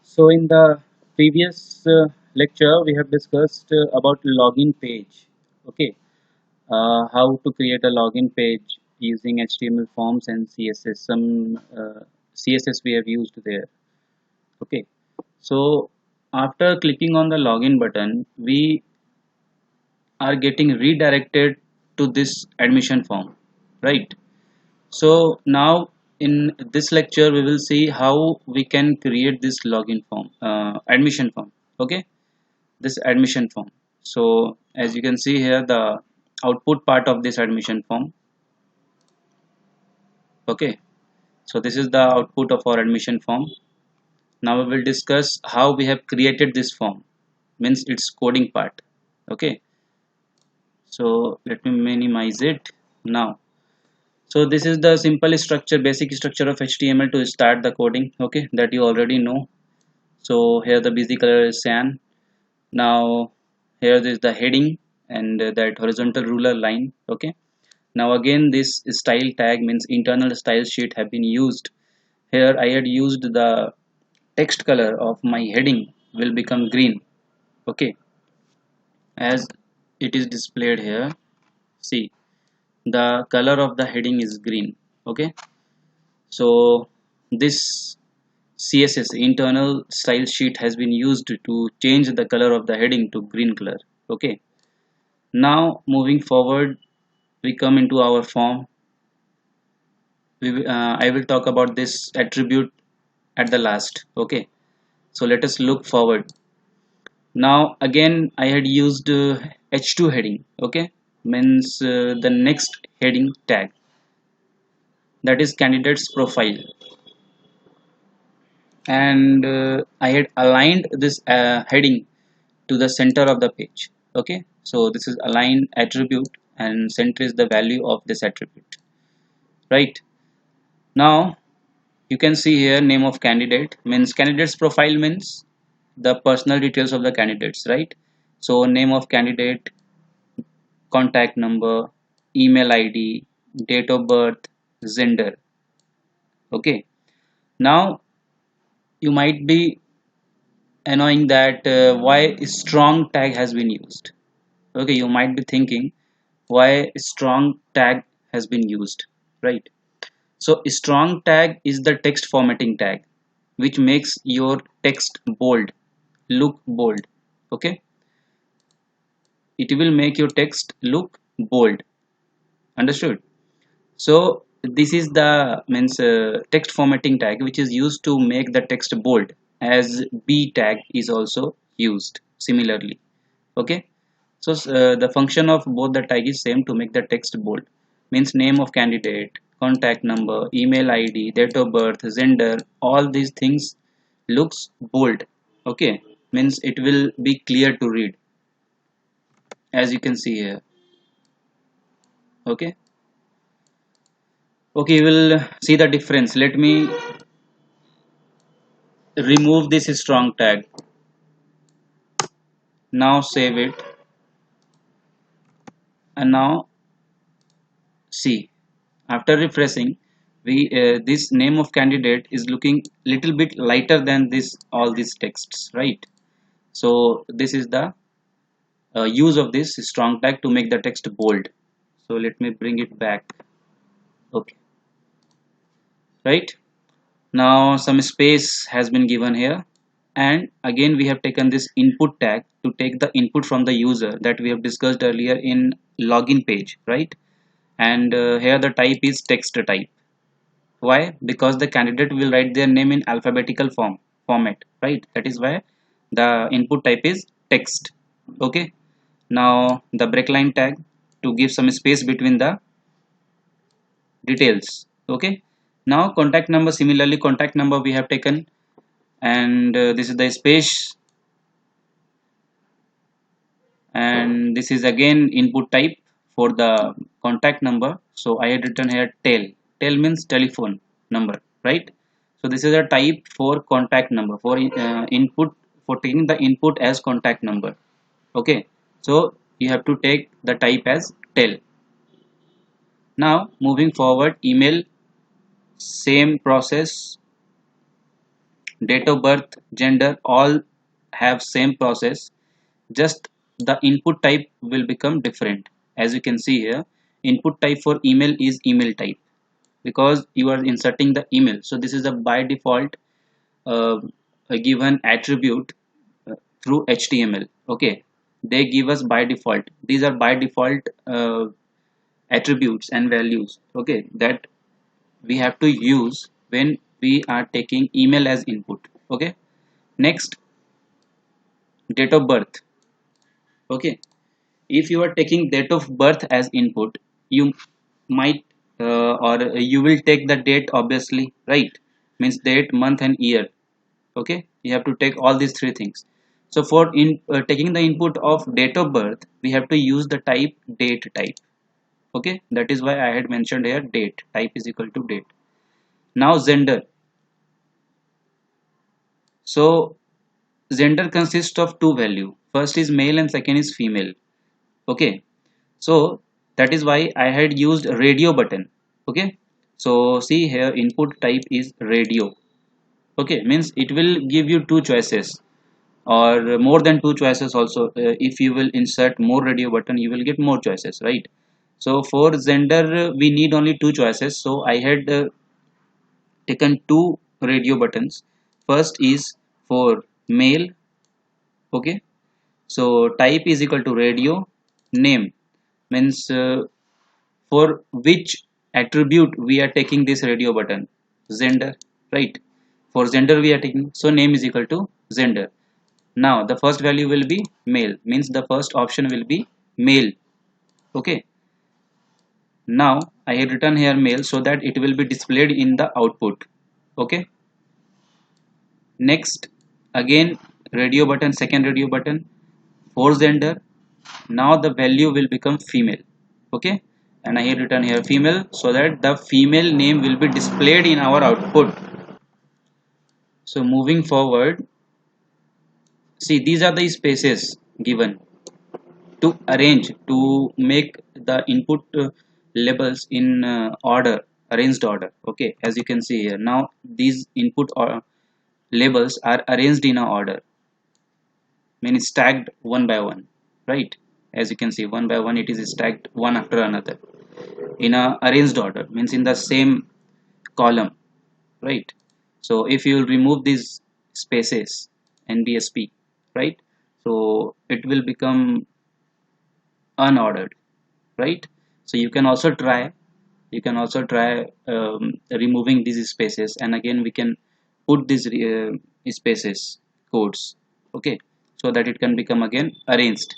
So in the previous lecture, we have discussed about login page. Okay, how to create a login page using HTML forms and CSS. Some CSS we have used there. Okay, so after clicking on the login button, we are getting redirected to this admission form, right? So now in this lecture, we will see how we can create this login form, admission form. Okay, this admission form. So as you can see here, the output part of this admission form. Okay, so this is the output of our admission form. Now we will discuss how we have created this form, means its coding part. Okay, so let me minimize it now. So this is the simple structure, basic structure of HTML to start the coding. Okay, that you already know. So here the busy color is cyan. Now here is the heading and that horizontal ruler line. Okay, now again this style tag means internal style sheet have been used. Here I had used the text color of my heading will become green. Okay, as it is displayed here, see the color of the heading is green. Okay, so this CSS internal style sheet has been used to change the color of the heading to green color. Okay, now moving forward, we come into our form. I will talk about this attribute at the last. Okay, so let us look forward. Now again I had used h2 heading. Okay, means the next heading tag, that is candidate's profile, and I had aligned this heading to the center of the page. Okay, so this is align attribute and center is the value of this attribute, right? Now you can see here name of candidate means candidate's profile means the personal details of the candidates, right? So name of candidate, contact number, email id, date of birth, gender. Okay, now you might be annoying that why strong tag has been used. Okay, you might be thinking why strong tag has been used, right? So strong tag is the text formatting tag which makes your text bold, look bold. Okay, it will make your text look bold. Understood? So this is the means text formatting tag which is used to make the text bold, as b tag is also used similarly. Okay, so the function of both the tag is same to make the text bold, means name of candidate, contact number, email id, date of birth, gender, all these things looks bold. Okay, means it will be clear to read, as you can see here. Okay, okay, we'll see the difference. Let me remove this strong tag. Now save it, and now see, after refreshing, we this name of candidate is looking little bit lighter than this all these texts, right? So this is the use of this strong tag to make the text bold. So let me bring it back. Okay, right, now some space has been given here, and again we have taken this input tag to take the input from the user that we have discussed earlier in login page, right? And here the type is text type. Why? Because the candidate will write their name in alphabetical format, right? That is why the input type is text. Okay, now the breakline tag to give some space between the details. Okay, now contact number, similarly contact number we have taken, and this is the space, and this is again input type for the contact number. So I had written here tel means telephone number, right? So this is a type for contact number for input, for taking the input as contact number. Okay, so you have to take the type as tel. Now moving forward, email, same process. date of birth, gender, all have same process, just the input type will become different. As you can see here, input type for email is email type, because you are inserting the email. So this is a by default uh, a given attribute through HTML. Okay, they give us by default. These are by default attributes and values. Okay, that we have to use when we are taking email as input. Okay, next, date of birth. Okay, if you are taking date of birth as input, you might or you will take the date, obviously, right? Means date, month and year. Okay, you have to take all these three things. So for taking the input of date of birth, we have to use the type date type. Okay, that is why I had mentioned here date type is equal to date. Now gender. So gender consists of two value. First is male and second is female. Okay, so that is why I had used radio button. Okay, so see here, input type is radio. Okay, means it will give you two choices or more than two choices also. If you will insert more radio button, you will get more choices, right? So for gender we need only two choices, so I had taken two radio buttons. First is for male. Okay, so type is equal to radio, name means for which attribute we are taking this radio button, gender, right? For gender we are taking, so name is equal to gender. Now the first value will be male, means the first option will be male. Okay, now I had written here male so that it will be displayed in the output. Okay, next, again radio button, second radio button for gender. Now the value will become female. Okay, and I had written here female so that the female name will be displayed in our output. So moving forward, see, these are the spaces given to arrange, to make the input labels in order, arranged order. Okay, as you can see here, now these input or labels are arranged in a order, means stacked one by one, right? As you can see, one by one it is stacked one after another in a arranged order, means in the same column, right? So if you will remove these spaces, NBSP, right? So it will become unordered, right? So you can also try removing these spaces, and again we can put these spaces codes. Okay, so that it can become again arranged.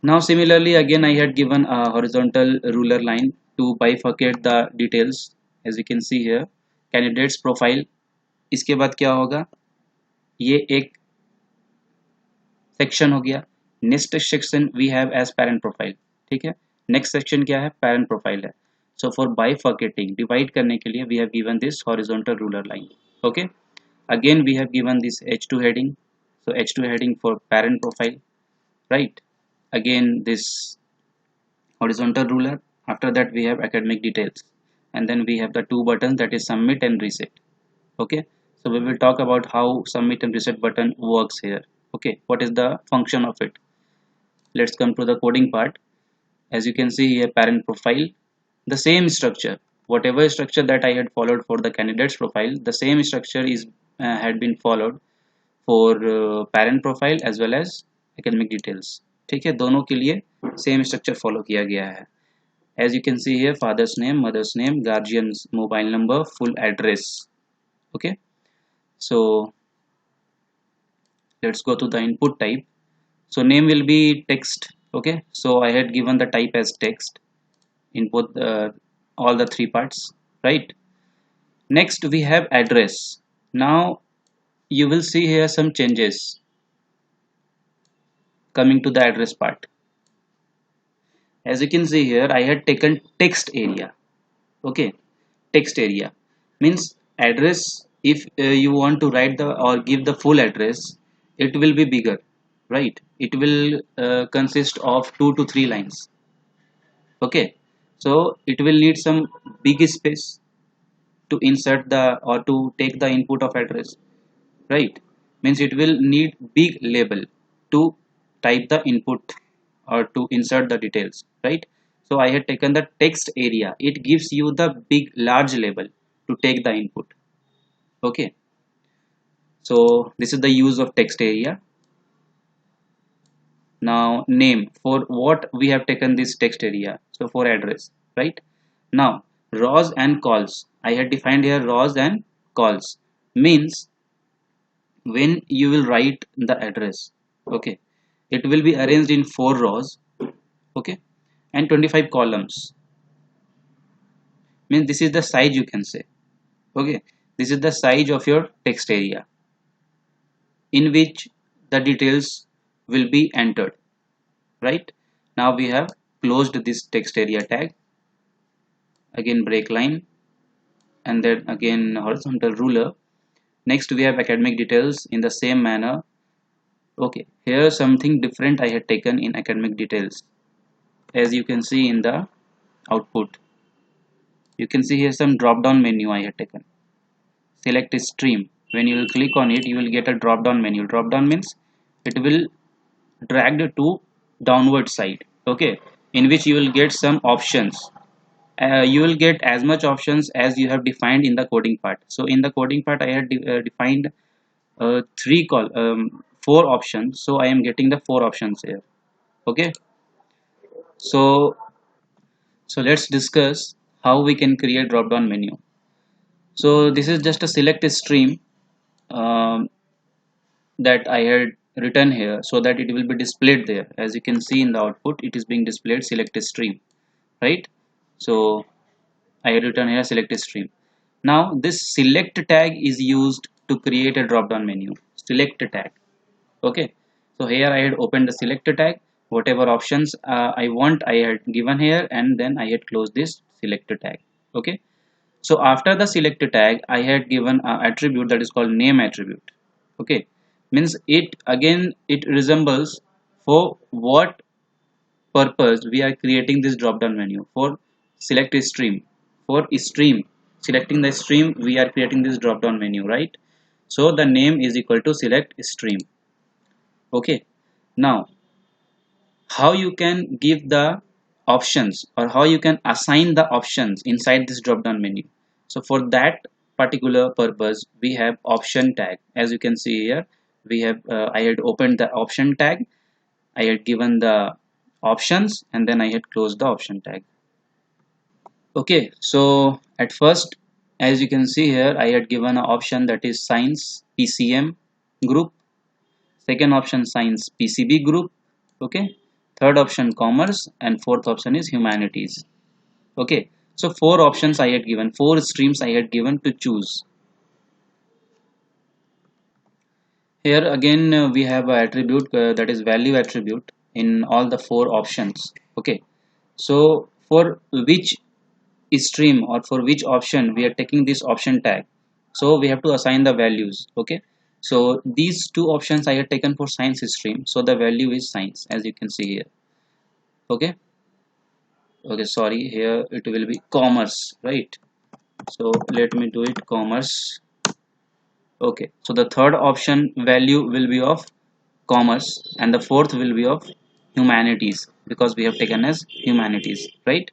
Now similarly, again I had given a horizontal ruler line to bifurcate the details. As you can see here, candidates profile, इसके बाद क्या होगा, ये एक section हो गया. Next section we have as parent profile. ठीक है, नेक्स्ट सेक्शन क्या है, पेरेंट प्रोफाइल है. सो फॉर बाइफर्केटिंग, डिवाइड करने के लिए we have given this horizontal ruler line. Okay, again we have given this H2 heading. So H2 heading for parent profile, right? Again this horizontal ruler. After that we have academic details, and then we have the two buttons, that is submit and reset. Okay, so we will talk about how submit and reset button works here. Okay, what is the function of it? Let's come to the coding part. As you can see here, parent profile, the same structure, whatever structure that I had followed for the candidates profile, the same structure is had been followed for parent profile as well as academic details. ठीक है, दोनों के लिए same structure follow किया गया है. As you can see here, father's name, mother's name, guardian's mobile number, full address. Okay, so let's go to the input type. So name will be text. Okay, so I had given the type as text in both all the three parts, right? Next we have address. Now you will see here some changes coming to the address part. As you can see here, I had taken text area. Okay, text area means address. If you want to write the or give the full address, it will be bigger, right? It will consist of 2 to 3 lines. Okay, so it will need some big space. to insert the or to take the input of address, right? Means it will need big label to type the input or to insert the details, right? So I had taken the text area. It gives you the big large label to take the input. Okay, so this is the use of text area. Now name, for what we have taken this text area, so for address, right? Now rows and calls, I had defined here rows and calls. Means when you will write the address, okay, it will be arranged in 4 rows, okay, and 25 columns. Means this is the size, you can say, okay, this is the size of your text area in which the details will be entered, right? Now we have closed this text area tag, again break line, and then again horizontal ruler. Next we have academic details in the same manner. Okay, here something different I had taken in academic details. As you can see in the output, you can see here some drop down menu I had taken. Select a stream. When you will click on it, you will get a drop down menu. Drop down means it will drag to downward side, okay, in which you will get some options. You will get as much options as you have defined in the coding part. So in the coding part I had defined four options, so I am getting the four options here. Okay, so let's discuss how we can create drop down menu. So this is just a select stream um, that I had written here so that it will be displayed there. As you can see in the output, it is being displayed select a stream, right? So I had written here select a stream. Now this select tag is used to create a drop down menu. Select tag, okay. So here I had opened the select tag, whatever options I want I had given here, and then I had closed this select tag, okay. So after the select tag I had given an attribute that is called name attribute, okay. Means it again it resembles for what purpose we are creating this drop down menu. For select a stream, for stream, selecting the stream we are creating this drop down menu, right? So the name is equal to select stream, okay. Now how you can give the options or how you can assign the options inside this drop down menu. So for that particular purpose we have option tag. As you can see here, we have I had opened the option tag, I had given the options, and then I had closed the option tag. Okay, so at first, as you can see here, I had given an option that is science PCM group, second option science PCB group, okay, third option commerce, and fourth option is humanities. Okay, so four options I had given, four streams I had given to choose. Here again we have a attribute that is value attribute in all the four options, okay. So for which stream or for which option we are taking this option tag, so we have to assign the values, okay. So these two options I have taken for science stream, so the value is science, as you can see here, okay. Okay, sorry, here it will be commerce, right? So let me do it commerce. Okay, so the third option value will be of commerce and the fourth will be of humanities because we have taken as humanities, right?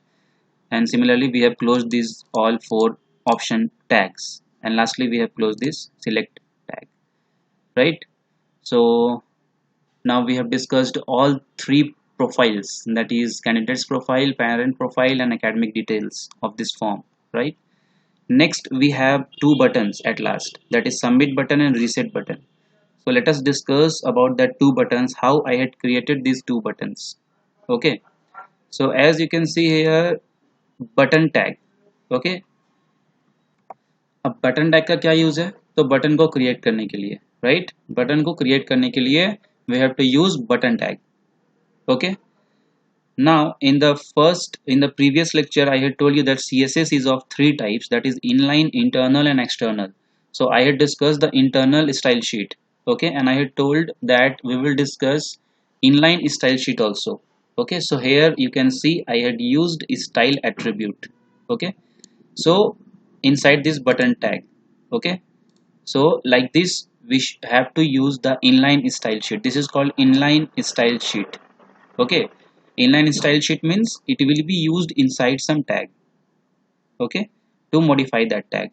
And similarly we have closed these all four option tags, and lastly we have closed this select tag, right? So now we have discussed all three profiles, that is candidate's profile, parent profile, and academic details of this form, right? Next we have two buttons at last, that is submit button and reset button. So let us discuss about that two buttons, how I had created these two buttons, okay. So as you can see here, button tag, okay. अब button tag का क्या use है, तो button को create करने के लिए, right, button को क्रिएट करने के लिए we have to use button tag, okay. Now in the previous lecture I had told you that CSS is of three types, that is inline, internal, and external. So I had discussed the internal style sheet, okay, and I had told that we will discuss inline style sheet also, okay. So here you can see I had used style attribute, okay. So inside this button tag. Okay, so like this we have to use the inline style sheet. This is called inline style sheet. Okay, inline style sheet means it will be used inside some tag, okay, to modify that tag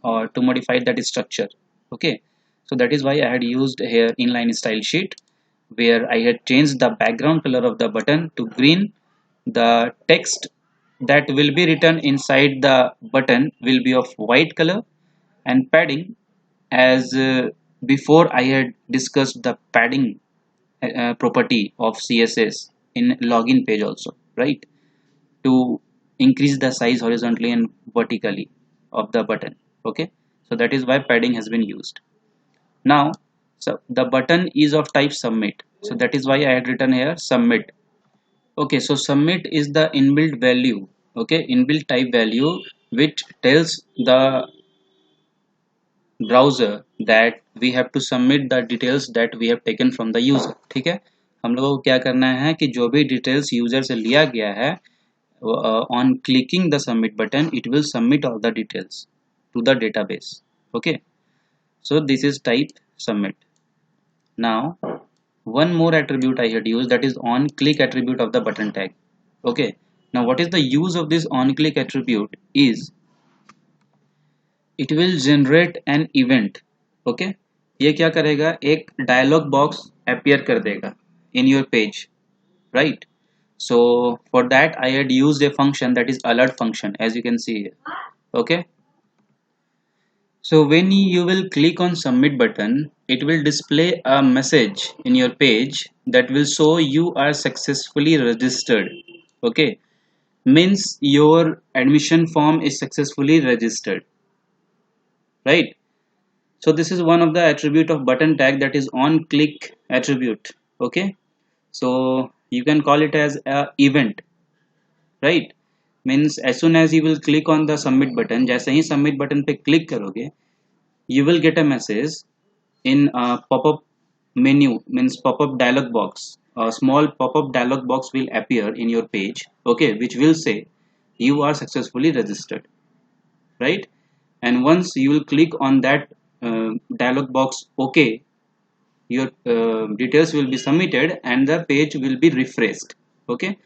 or to modify that structure. Okay, so that is why I had used here inline style sheet, where I had changed the background color of the button to green. The text that will be written inside the button will be of white color, and padding, as before I had discussed the padding property of CSS in login page also, right, to increase the size horizontally and vertically of the button. Okay, so that is why padding has been used. Now, so the button is of type submit, so that is why I had written here submit. Okay, so submit is the inbuilt value, okay, inbuilt type value, which tells the browser that we have to submit the details that we have taken from the user. ठीक है, हम लोगों को क्या करना है कि जो भी डिटेल्स यूजर से लिया गया है, on clicking the submit button it will submit all the details to the database. Okay, so this is type submit. Now one more attribute I had used, that is on click attribute of the button tag. Okay, now what is the use of this on click attribute is it will generate an event. Okay, ये क्या करेगा, एक dialog box appear कर देगा in your page, right? So for that I had used a function, that is alert function, as you can see here. Okay, so when you will click on submit button, it will display a message in your page that will show you are successfully registered. Okay, means your admission form is successfully registered, right? So this is one of the attribute of button tag, that is on click attribute. Okay, so you can call it as a event, right? Means as soon as you will click on the submit button, जैसे ही submit button पे click करोगे, you will get a message in a pop-up menu, means pop-up dialog box. A small pop-up dialog box will appear in your page, okay, which will say you are successfully registered, right? And once you will click on that dialog box, okay, your details will be submitted and the page will be refreshed. Okay,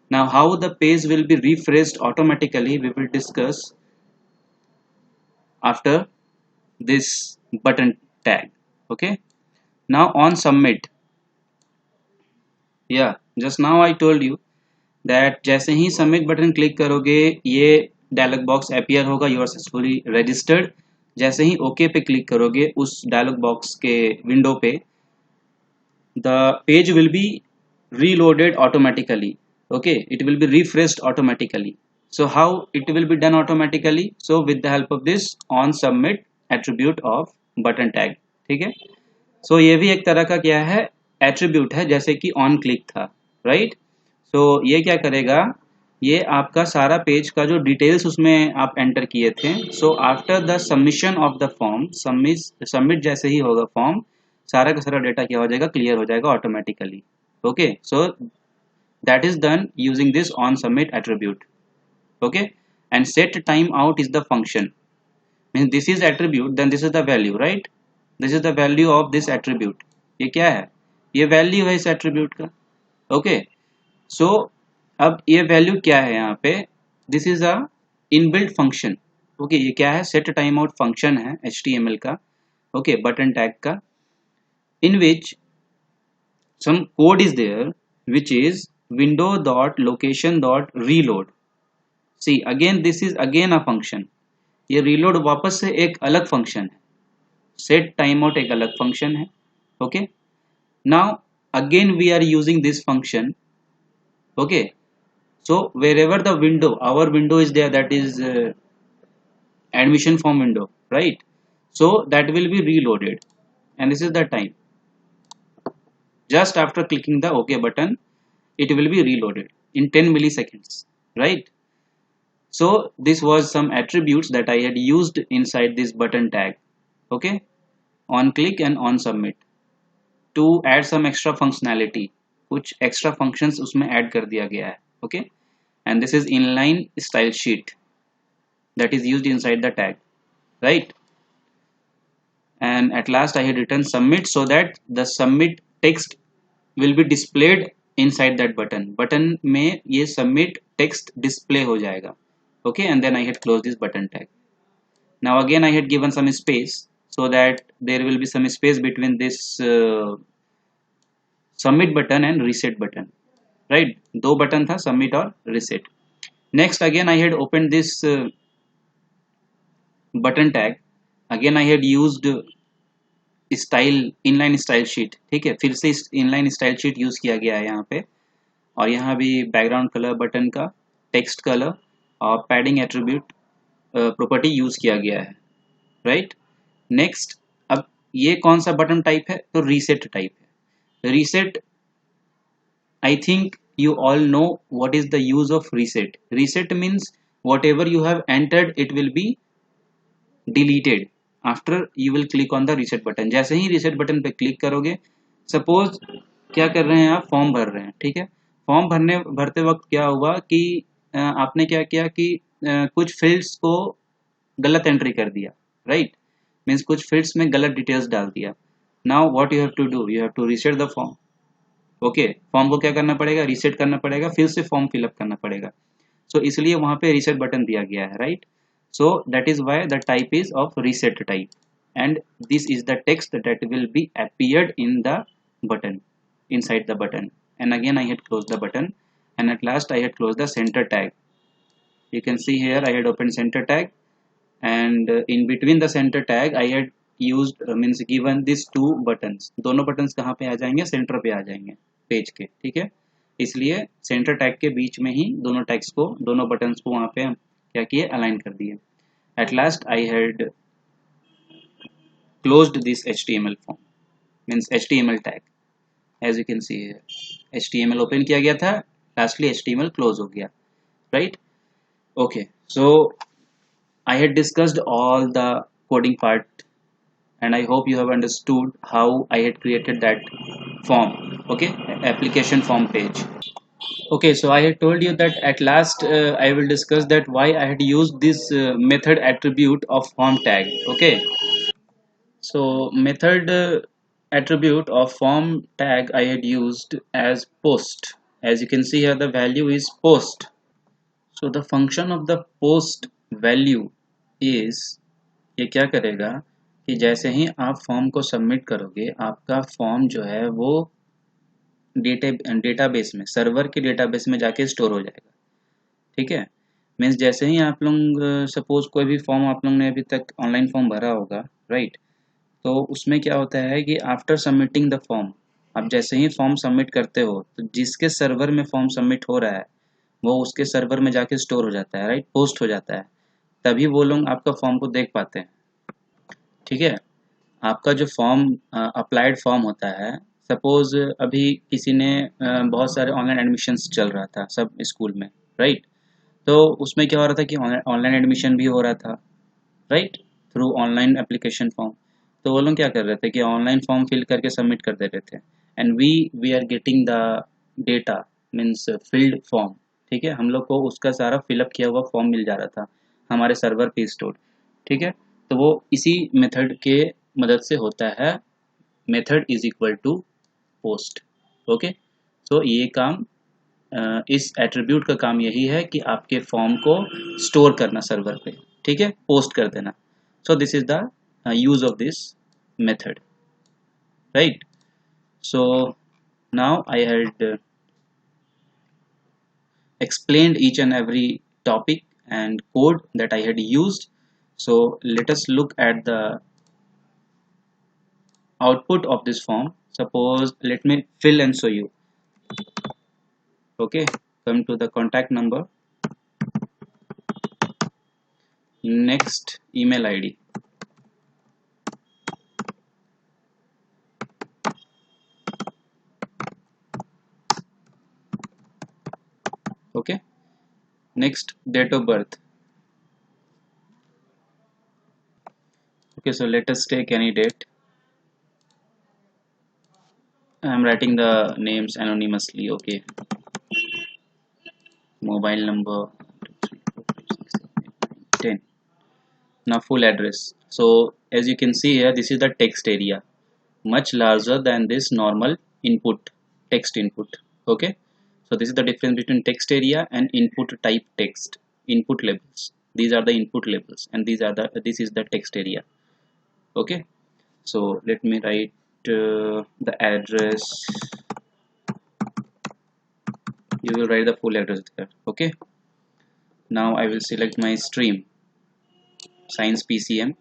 now how the page will be refreshed automatically we will discuss after this button tag. Okay, now on submit, yeah, just now I told you that जैसे ही submit button click करोगे ये dialog box appear होगा, you are successfully registered. जैसे ही OK पे click करोगे उस dialog box के window पे, the page will be reloaded automatically. Okay, it will be refreshed automatically. So how it will be done automatically? So with the help of this on submit attribute of button tag. ठीक है, so ये भी एक तरह का क्या है, attribute है, जैसे कि on click था, right? So ये क्या करेगा, ये आपका सारा पेज का जो डिटेल्स उसमें आप एंटर किए थे, so after the submission of the form, submit जैसे ही होगा फॉर्म, सारा का सारा डेटा क्या हो जाएगा, क्लियर हो जाएगा automatically. Okay, so that is done using this on submit attribute. Okay, and set time out is the function, means this is attribute, then this is the value, right? This is the value of this attribute. ये क्या है, ये value है इस attribute का. Okay, सो अब ये value क्या है यहाँ पे, this is a inbuilt function. Okay, ये क्या है, सेट टाइम आउट फंक्शन है HTML का. ओके, बटन टैग का, in which some code is there which is window dot location dot reload. See again this is again a function, ये reload वापस से एक अलग फंक्शन है, सेट टाइम आउट एक अलग फंक्शन है. Okay, now again we are using this function. Okay, so wherever the window, our window is there, that is admission form window, right? So that will be reloaded, and this is the time. Just after clicking the OK button, it will be reloaded in 10 milliseconds, right? So this was some attributes that I had used inside this button tag. Okay, on click and on submit to add some extra functionality. कुछ extra functions उसमें add कर दिया गया है. Okay, and this is inline style sheet. that is used inside the tag, right? And at last I had written submit, so that the submit text will be displayed inside that button में ये submit text display हो जाएगा. Okay, and then I had closed this button tag. Now again I had given some space so that there will be some space between this submit button and reset button, right? दो button था, submit और reset. Next again I had opened this button tag. Again I had used style inline style sheet, ठीक है, फिर से inline style sheet use किया गया है यहाँ पे, और यहाँ भी बैकग्राउंड कलर बटन का, टेक्स्ट कलर और पैडिंग एट्रीब्यूट प्रॉपर्टी यूज किया गया है, राइट? नेक्स्ट, अब ये कौन सा बटन टाइप है? तो रीसेट टाइप है. Reset, I think you all know what is the use of reset. Reset means whatever you have entered it will be deleted after you will click on the reset button. जैसे ही reset button पे click करोगे, suppose क्या कर रहे हैं आप, form भर रहे हैं, ठीक है, फॉर्म भरते वक्त क्या हुआ कि आपने क्या किया कि कुछ फील्ड्स को गलत एंट्री कर दिया, राइट? मीन्स कुछ फील्ड्स में गलत डिटेल्स डाल दिया. Now what you have to do, you have to reset the form. Okay, form को क्या करना पड़ेगा? रीसेट करना पड़ेगा, फिर से फॉर्म फिलअप करना पड़ेगा. सो इसलिए वहां पे रीसेट बटन दिया गया है, right? So that is why the type is of reset type, and this is the text that will be appeared in the button, inside the button. And again I had closed the button, and at last I had closed the center tag. You can see here I had opened center tag, and in between the center tag I had used means given these two buttons. दोनों buttons कहाँ पे आ जाएंगे? Centre पे आ जाएंगे page के, ठीक है? इसलिए सेंटर टैग के बीच में ही दोनों टैग्स को, दोनों बटन्स को वहाँ पे क्या किए? अलाइन कर दिए. At last I had closed this HTML form, means HTML tag. As you can see here, HTML open किया गया था, lastly HTML close हो गया, right? Okay, so I had discussed all the coding part, and I hope you have understood how I had created that form. Okay, application form page. Okay, so I had told you that at last I will discuss that why I had used this method attribute of form tag. Okay, so method attribute of form tag I had used as post. As you can see here, the value is post. So the function of the post value is, ये क्या करेगा कि जैसे ही आप form को submit करोगे, आपका form जो है वो डेटाबेस में, सर्वर के डेटाबेस में जाके स्टोर हो जाएगा, ठीक है? मीन्स जैसे ही आप लोग सपोज कोई भी फॉर्म आप लोग ने अभी तक ऑनलाइन फॉर्म भरा होगा, राइट? तो उसमें क्या होता है कि आफ्टर सबमिटिंग द फॉर्म, आप जैसे ही फॉर्म सबमिट करते हो तो जिसके सर्वर में फॉर्म सबमिट हो रहा है वो उसके सर्वर में जाके स्टोर हो जाता है, राइट? पोस्ट हो जाता है, तभी वो लोग आपका फॉर्म को देख पाते हैं, ठीक है? आपका जो फॉर्म अप्लाइड फॉर्म होता है, सपोज अभी किसी ने बहुत सारे ऑनलाइन एडमिशन्स चल रहा था सब स्कूल में, राइट? तो उसमें क्या हो रहा था कि ऑनलाइन एडमिशन भी हो रहा था, right, through online application form. तो वो लोग क्या कर रहे थे कि ऑनलाइन फॉर्म फिल करके सबमिट कर देते थे, and we are getting the data, means filled form, ठीक है? हम लोग को उसका सारा फिलअप किया हुआ फॉर्म मिल जा रहा था हमारे सर्वर पे स्टोर, ठीक है? तो वो इसी मेथड के मदद से होता है. Method is equal to post. Okay, so ये काम इस एट्रीब्यूट का काम यही है कि आपके फॉर्म को स्टोर करना सर्वर पे, ठीक है, पोस्ट कर देना. So this is the use of this method, right? So now I had explained each and every topic and code that I had used. So let us look at the output of this form. Suppose let me fill and show you. Okay, come to the contact number, next email ID, okay, next date of birth. Okay, so let us take any date. I am writing the names anonymously. Okay, mobile number 10. Now full address. So as you can see here, this is the text area, much larger than this normal input, text input. Okay, so this is the difference between text area and input type text. Input labels, these are the input labels, and this is the text area. Okay, so let me write the address. You will write the full address there. Okay, now I will select my stream, science PCM,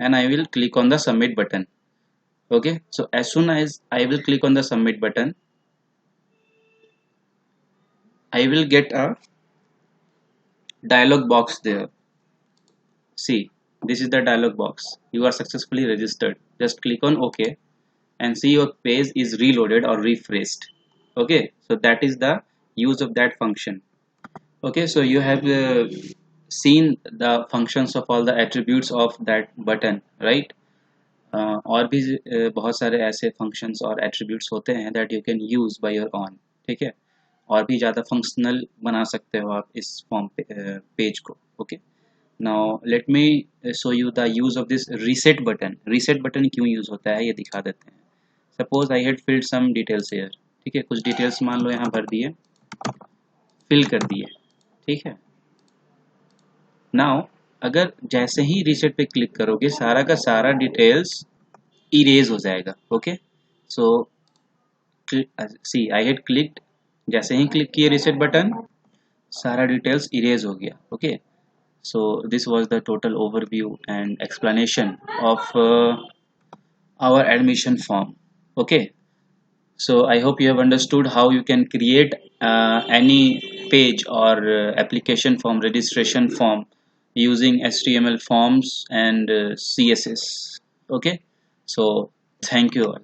and I will click on the submit button. Okay, so as soon as I will click on the submit button, I will get a dialog box there. See, this is the dialog box. You are successfully registered. Just click on OK and see your page is reloaded or refreshed. Okay, so that is the use of that function. Okay, so you have seen the functions of all the attributes of that button, right? और भी बहुत सारे ऐसे functions और attributes होते हैं that you can use by your on. ठीक है, और भी ज़्यादा फंक्शनल बना सकते हो आप इस फॉर्म पेज को. Okay, now let me show you the use of this reset button. Reset button क्यों यूज होता है ये दिखा देते हैं. Suppose I had filled some details here. ठीक है, कुछ डिटेल्स मान लो यहाँ भर दिए, फिल कर दिए. ठीक है, नाउ अगर जैसे ही रीसेट पे क्लिक करोगे सारा का सारा डिटेल्स इरेज हो जाएगा. Okay, so see I had clicked, जैसे ही क्लिक किए रीसेट बटन सारा डिटेल्स इरेज हो गया. Okay, so this was the total overview and explanation of our admission form. Okay, so I hope you have understood how you can create any page or application form, registration form using HTML forms and CSS. Okay, so thank you all.